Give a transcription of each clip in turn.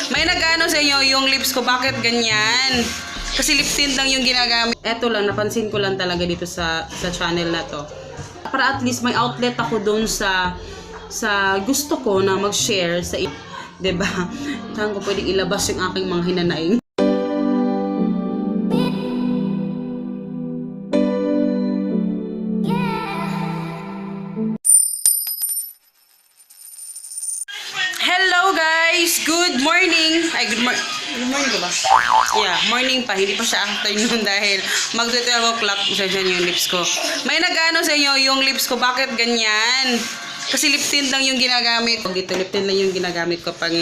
May nag-ano sa inyo yung lips ko, bakit ganyan? Kasi lip tint lang yung ginagamit. Eto lang, napansin ko lang talaga dito sa channel na to. Para at least may outlet ako doon sa gusto ko na mag-share sa diba? Saan ko pwedeng ilabas yung aking mga hinanaing. Hello guys! Good morning! Ay, good morning ko ba? Yeah, morning pa. Hindi pa siya afternoon dahil mag-12 o'clock siya dyan yung lips ko. May nag-ano sa inyo yung lips ko, bakit ganyan? Kasi lip tint lang yung ginagamit. Dito, lip tint lang yung ginagamit ko pag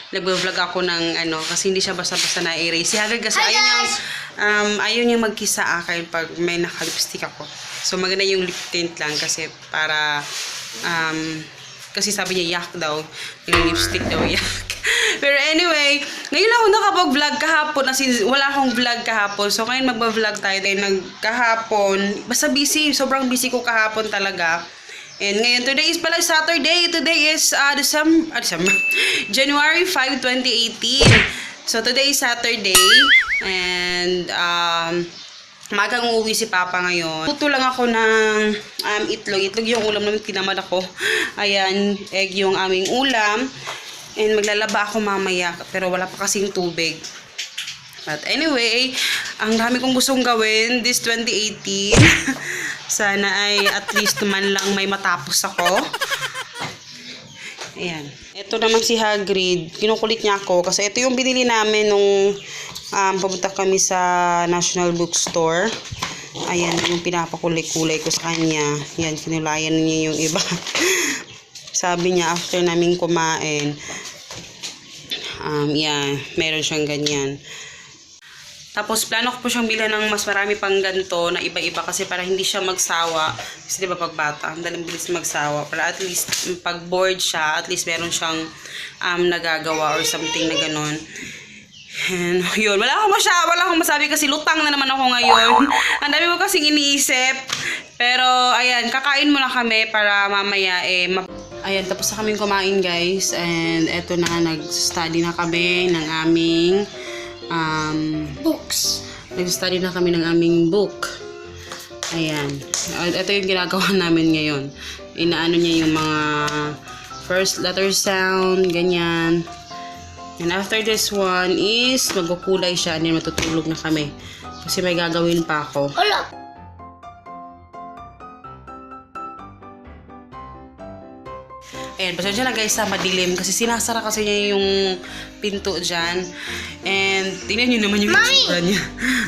nag-vlog ako ng ano, kasi hindi siya basta-basta na-erase. Si Hagrid kasi ayaw niyang mag-kiss sa akin pag may naka-lipstick ako. So maganda yung lip tint lang kasi para kasi sabi niya yak daw, yung lipstick daw yak. Pero anyway, ngayon lang ako nakapag-vlog kahapon kasi wala akong vlog kahapon. So ngayon magba-vlog tayo dahil kahapon, basta busy, sobrang busy ko kahapon talaga. And ngayon, today is pala Saturday. Today is January 5, 2018. So today is Saturday. And magang uuwi si Papa ngayon. Tuto lang ako ng itlog. Itlog yung ulam namin, tinamad ako. Ayan, egg yung aming ulam. And maglalaba ako mamaya, pero wala pa kasing tubig. But anyway, ang dami kong gustong gawin this 2018. Sana ay at least man lang may matapos ako. Ayan. Ito naman si Hagrid. Kinukulit niya ako kasi ito yung binili namin nung pumunta kami sa National Bookstore. Ayan, yung pinapakulay-kulay ko sa kanya. Yan, kinulayan niya yung iba. Sabi niya after namin kumain, yan, meron siyang ganyan. Tapos plano ko po siyang bilhan ng mas marami pang ganito na iba-iba kasi para hindi siya magsawa. Kasi diba pag bata, ang dalang bilis magsawa. Para at least pag bored siya, at least meron siyang nagagawa or something na ganon. And yun, wala akong masabi kasi lutang na naman ako ngayon. Ang dami ko kasing iniisip. Pero ayan, kakain muna kami para mamaya ayan, tapos na kaming kumain guys. And eto na, nag-study na kami ng aming books. Nag-study na kami ng aming book. Ayan. Ito yung ginagawa namin ngayon. Inaano niya yung mga first letter sound, ganyan. And after this one is magkukulay siya and then matutulog na kami. Kasi may gagawin pa ako. Wala. Ayan, pasensya na guys sa madilim kasi sinasara kasi niya yung pinto dyan. And tingnan nyo naman yung itsura niya.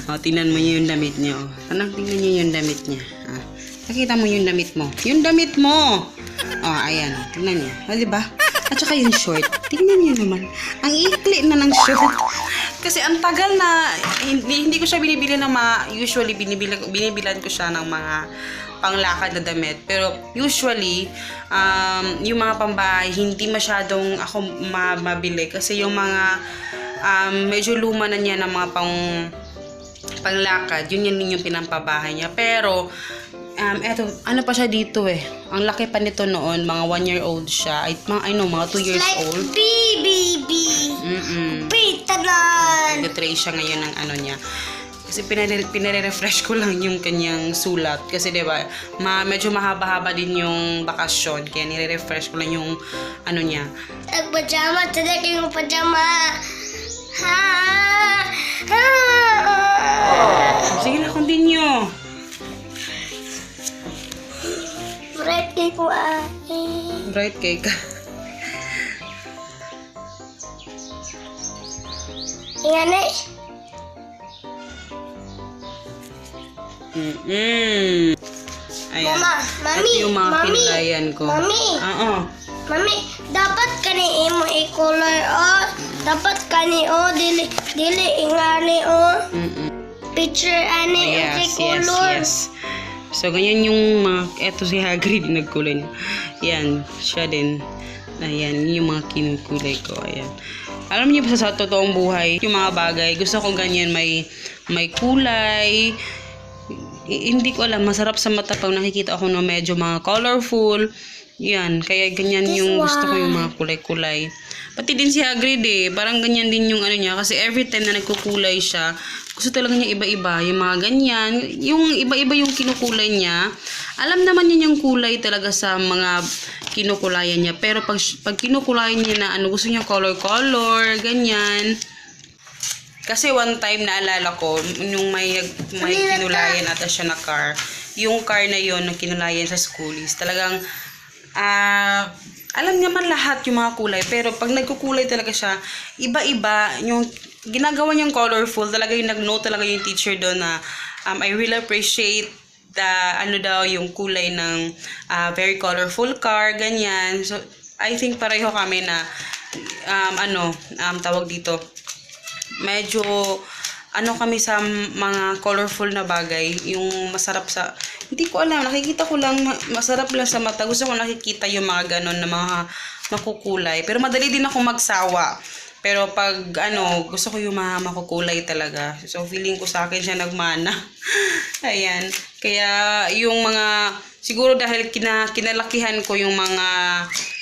O, tingnan mo yung damit niya. Tanang tingnan nyo yung damit niya. Nakita mo yung damit mo. Yung damit mo! O, ayan. Tingnan niya. O, diba? At saka yung short. Tingnan niyo naman. Ang ikli na ng short. Kasi ang tagal na, hindi ko siya binibili ng usually binibilan ko siya ng mga panglakad na damit. Pero usually, yung mga pambahay, hindi masyadong ako mabili. Kasi yung mga medyo luma na niya ng mga panglakad, yun yung pinampabahay niya. Pero, eto, ano pa siya dito eh. Ang laki pa nito noon, mga 1-year-old siya. Mga 2 years old. Baby. Pitanan. Nag-tray siya ngayon ng ano niya. Kasi pinare-refresh ko lang yung kanyang sulat. Kasi diba, medyo mahaba-haba din yung bakasyon. Kaya nire-refresh ko lang yung ano niya. Nag-pajama. Today kayo pajama. Ha! Sige na, continue. Bright cake ko Bright cake. Yan eh. Ayan. Mami, ito yung mga kinulayan ko. Mami. Oo. Mami, dapat kani mo i-color dapat kani dili ingani picture ani i-color. Yes. So ganyan yung eto si Hagrid nagkulay niya. Yan, siya din. Ayan, yung mga kinukulay ko. Ayan. Alam niyo sa totoong buhay, yung mga bagay, gusto ko ganyan may kulay. Hindi ko alam, masarap sa mata pag nakikita ako na medyo mga colorful. Yan, kaya ganyan yung gusto ko yung mga kulay-kulay. Pati din si Hagrid eh. Parang ganyan din yung ano niya. Kasi every time na nagkukulay siya, gusto talaga niya iba-iba. Yung mga ganyan. Yung iba-iba yung kinukulay niya. Alam naman niya yung kulay talaga sa mga kinukulayan niya. Pero pag kinukulayan niya na ano, gusto niya color-color, ganyan. Kasi one time naalala ko, yung may kinulayan ata siya na car. Yung car na yon na kinulayan sa school is talagang, alam niya man lahat yung mga kulay. Pero pag nagkukulay talaga siya, iba-iba. Yung ginagawa niyang colorful, talaga yung nag-note talaga yung teacher doon na I really appreciate the, ano daw, yung kulay ng very colorful car, ganyan. So, I think pareho kami na, tawag dito, medyo ano kami sa mga colorful na bagay, yung masarap sa, hindi ko alam, nakikita ko lang, masarap lang sa mata, gusto ko nakikita yung mga ganon na mga makukulay, pero madali din ako magsawa, pero pag gusto ko yung mga makukulay talaga, so feeling ko sa akin siya nagmana. Ayan, kaya yung mga, siguro dahil kinalakihan ko yung mga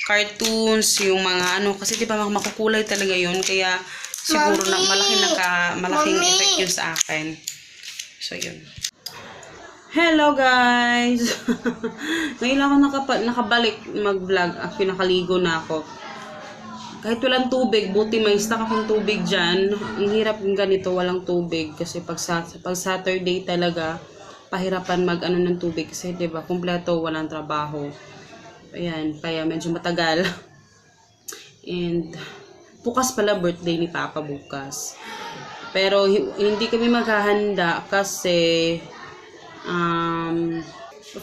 cartoons, yung mga kasi diba mga makukulay talaga yun, kaya siguro na malaking effect yun sa akin. So, yun. Hello, guys! Ngayon ako nakabalik mag-vlog. Pinakaligo na ako. Kahit walang tubig, buti may stock akong tubig dyan. Ang hirap ng ganito, walang tubig. Kasi pag Saturday talaga, pahirapan mag-ano ng tubig. Kasi, diba, kumpleto, walang trabaho. Ayan, kaya medyo matagal. And bukas pala birthday ni Papa bukas. Pero hindi kami maghahanda kasi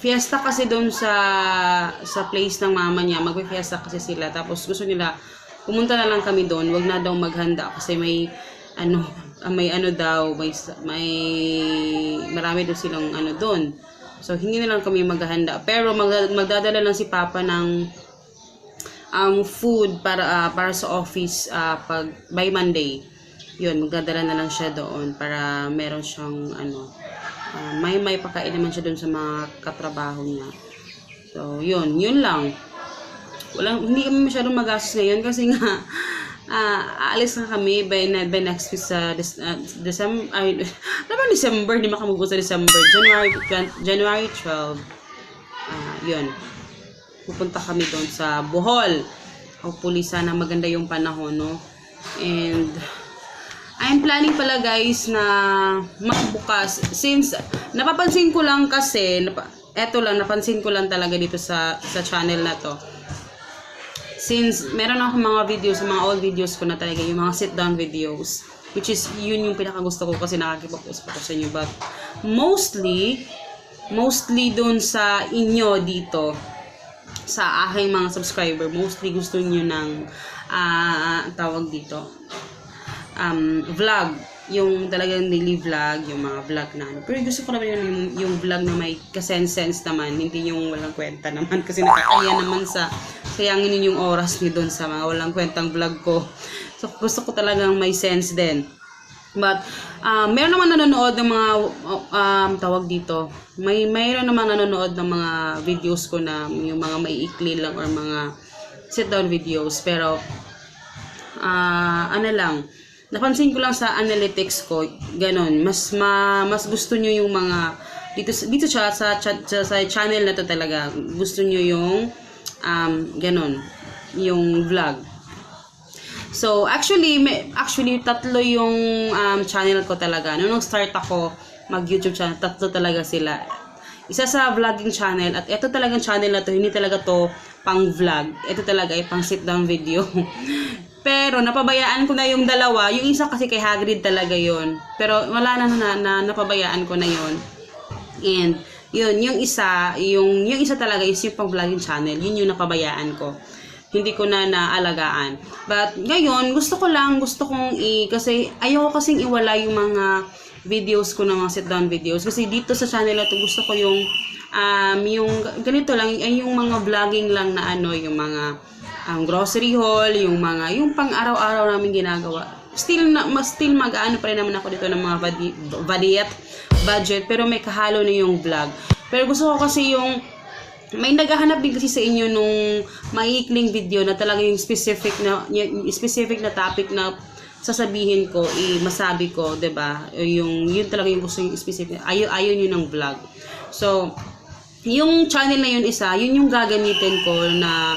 fiesta kasi doon sa place ng mama niya. Magpe-fiesta kasi sila. Tapos gusto nila pumunta na lang kami doon. Wag na daw maghanda kasi may marami daw silang doon. So hindi na lang kami maghahanda. Pero magdadala lang si Papa ng food para sa office pag by Monday. Yun, magdadala na lang siya doon para meron siyang may pakain naman siya doon sa mga katrabaho niya. So, yun lang. Hindi kami masyadong magastos ngayon kasi nga aalis na kami by next week sa December. December, hindi makamugos sa December. January 12. Yun. Pupunta kami doon sa Bohol. Hopefully sana maganda yung panahon, no? And I'm planning pala guys na magbukas. Since napapansin ko lang kasi, napansin ko lang talaga dito sa channel na to. Since meron ako mga videos, mga old videos ko na talaga, yung mga sit down videos. Which is, yun yung pinakagusto ko kasi nakakipag-post pa ko sa inyo. But mostly doon sa inyo dito, sa aking mga subscriber, mostly gusto niyo ng tawag dito vlog, yung talagang daily vlog, yung mga vlog na pero gusto ko naman yung vlog na may kasense naman, hindi yung walang kwenta naman kasi nakakaya naman sayangin yun yung oras niyo doon sa mga walang kwentang vlog ko. So gusto ko talagang may sense din. But meron naman nanonood ng mga tawag dito. Mayroon naman nanonood ng mga videos ko na yung mga maiikli lang or mga sit down videos, pero napansin ko lang sa analytics ko, ganon, mas gusto niyo yung mga dito sa channel na to talaga. Gusto niyo yung ganon, yung vlog. So, actually, tatlo yung channel ko talaga. Nung start ako mag-YouTube channel, tatlo talaga sila. Isa sa vlogging channel, at ito talagang channel na to, hindi talaga to pang vlog. Ito talaga ay pang sit down video. Pero, napabayaan ko na yung dalawa. Yung isa kasi kay Hagrid talaga yon. Pero, wala na napabayaan ko na yon. And, yun, yung isa talaga is yung pang vlogging channel. Yun yung napabayaan ko. Hindi ko na naalagaan. But ngayon, gusto kong kasi ayoko kasing iwala yung mga videos ko, ng mga sit down videos. Kasi dito sa channel na to, gusto ko yung ganito lang, ay yung mga vlogging lang na yung mga grocery haul, yung pang araw-araw namin ginagawa. Still mag-ano pa rin naman ako dito ng mga budget, pero may kahalo na yung vlog. Pero gusto ko kasi yung may naghahanap din kasi sa inyo nung maiikling video na talaga yung specific na topic na sasabihin ko, masabi ko, 'di ba? Yun talaga yung gusto yung specific. Ayaw niyo ng vlog. So, yung channel na yun yun yung gagamitin ko na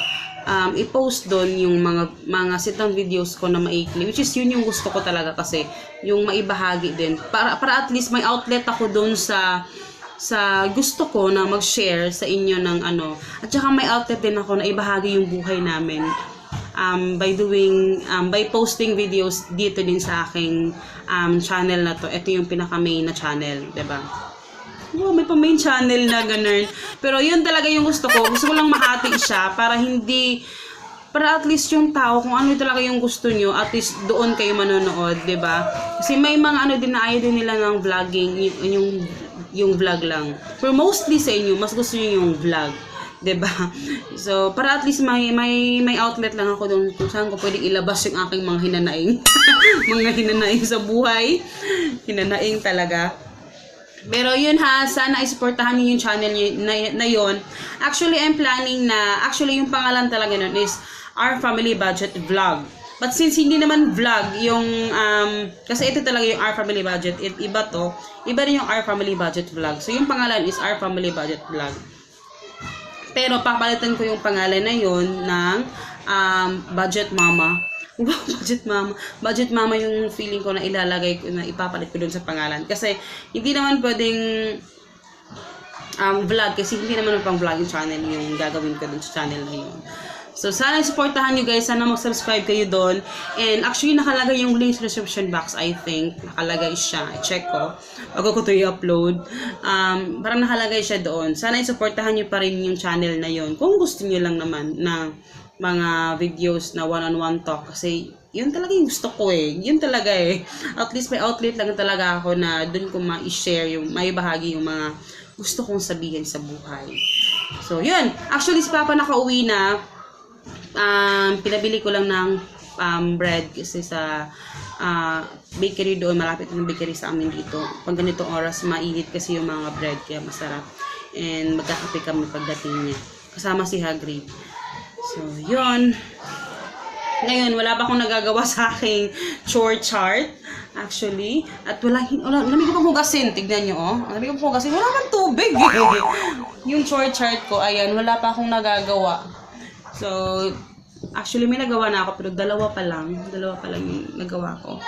i-post doon yung mga sitang videos ko na maikli, which is yun yung gusto ko talaga kasi yung maibahagi din para at least may outlet ako doon sa gusto ko na mag-share sa inyo ng at saka may outlet din ako na ibahagi yung buhay namin by posting videos dito din sa aking channel na to. Ito yung pinaka main na channel, 'di ba? Oh, may pa main channel na ganun. Pero yun talaga yung gusto ko. Gusto ko lang mahati siya para at least yung tao, kung ano talaga yung gusto nyo, at least doon kayo manonood, 'di ba? Kasi may mga din na ayaw din nila ng vlogging, yung vlog lang. Pero mostly sa inyo, mas gusto nyo yung vlog, 'di ba? So, para at least may outlet lang ako doon kung saan ko pwedeng ilabas yung aking mga hinanaing. Mga hinanaing sa buhay. Hinanaing talaga. Pero yun ha, sana isuportahan niyo yung channel na yun. Actually, I'm planning yung pangalan talaga nun is Our Family Budget Vlog. But since hindi naman vlog yung, kasi ito talaga yung Our Family Budget, iba to, iba rin yung Our Family Budget Vlog. So yung pangalan is Our Family Budget Vlog. Pero papalitan ko yung pangalan na yun ng Budget Mama. Wow, Budget Mama yung feeling ko na ilalagay ko, na ipapalit ko dun sa pangalan. Kasi hindi naman pwedeng vlog, kasi hindi naman pang vlog yung channel yung gagawin ko dun sa channel na yun. So, sana supportahan nyo guys. Sana mag-subscribe kayo doon. And actually, nakalagay yung link sa description box, I think. Nakalagay siya. I-check ko. Bago ko ito i-upload. Parang nakalagay siya doon. Sana supportahan nyo pa rin yung channel na yun. Kung gusto nyo lang naman na mga videos na one-on-one talk. Kasi, yun talaga yung gusto ko eh. Yun talaga eh. At least may outlet lang talaga ako na doon ko ma-share yung, may bahagi yung mga gusto kong sabihin sa buhay. So, yun. Actually, si Papa nakauwi na. Pinabili ko lang ng bread kasi sa bakery doon, malapit ng bakery sa amin dito. Pag ganitong oras, mainit kasi yung mga bread, kaya masarap. And magkakape kami pagdating niya. Kasama si Hagrid. So, yun. Ngayon, wala pa akong nagagawa sa aking chore chart. Actually. At lamig ko pang hugasin. Tignan nyo, oh. Lamig ko pang hugasin. Wala man tubig, eh. Yung chore chart ko, ayan, wala pa akong nagagawa. So, actually may nagawa na ako pero dalawa pa lang yung nagawa ko.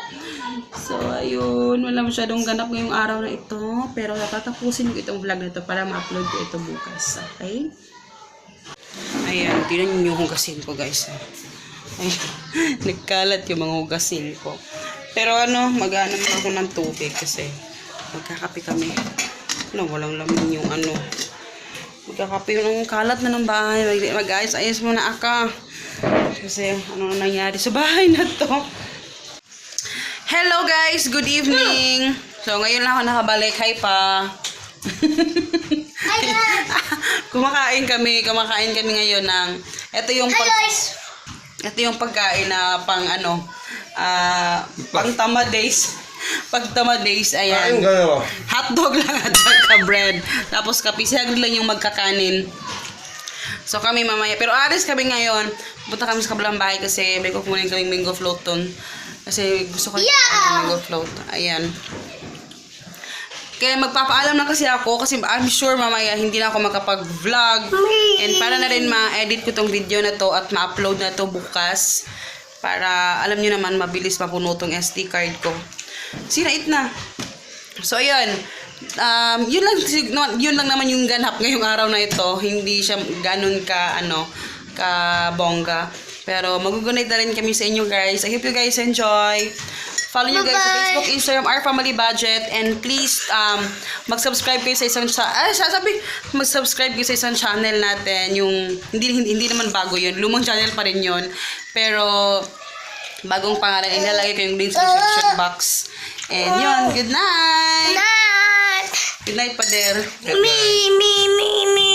So, ayun, wala masyadong ganap ngayong araw na ito, pero natatapusin ko itong vlog na ito para ma-upload ko ito bukas, okay? Ayan, tingnan niyo yung hugasin ko guys. Ayan, nagkalat yung mga hugasin ko. Pero mag-ano naman ako ng tubig kasi magkakape kami. Walang lamin yung magkakape ng kalat na ng bahay. Mag-ayos muna ako. Kasi ano nangyari sa bahay na to. Hello guys! Good evening! So ngayon lang ako nakabalik. Hi pa! Hi guys! Kumakain kami ngayon ng ito yung pagkain na pang pang Tama Days. Pag Tama Days, ayan. Hotdog lang at saka bread. Tapos kape. Si Hagrid lang yung magkakanin. So kami mamaya. Pero aris kami ngayon. Punta kami sa kabilang bahay kasi may kukunin kaming mango float ton. Kasi gusto ko ng mango float. Ayan. Kaya magpapaalam na kasi ako kasi I'm sure mamaya hindi na ako makapag-vlog. And para na rin ma-edit ko tong video na to at ma-upload na to bukas. Para alam nyo naman mabilis mapuno tong SD card ko. Sinait na. So, ayan. Yun lang naman yung ganap ngayong araw na ito. Hindi siya ganun ka bongga. Pero magugunay na rin kami sa inyo guys. I hope you guys enjoy. Follow nyo guys sa Facebook, Instagram, Our Family Budget. And please, mag-subscribe kayo sa mag-subscribe kayo sa isang channel natin. Yung, hindi naman bago yun. Lumang channel pa rin yun. Pero, bagong pangalan, ilalagay ko yung link sa description box. And yun, good night! Night! Good night, Pader. Me.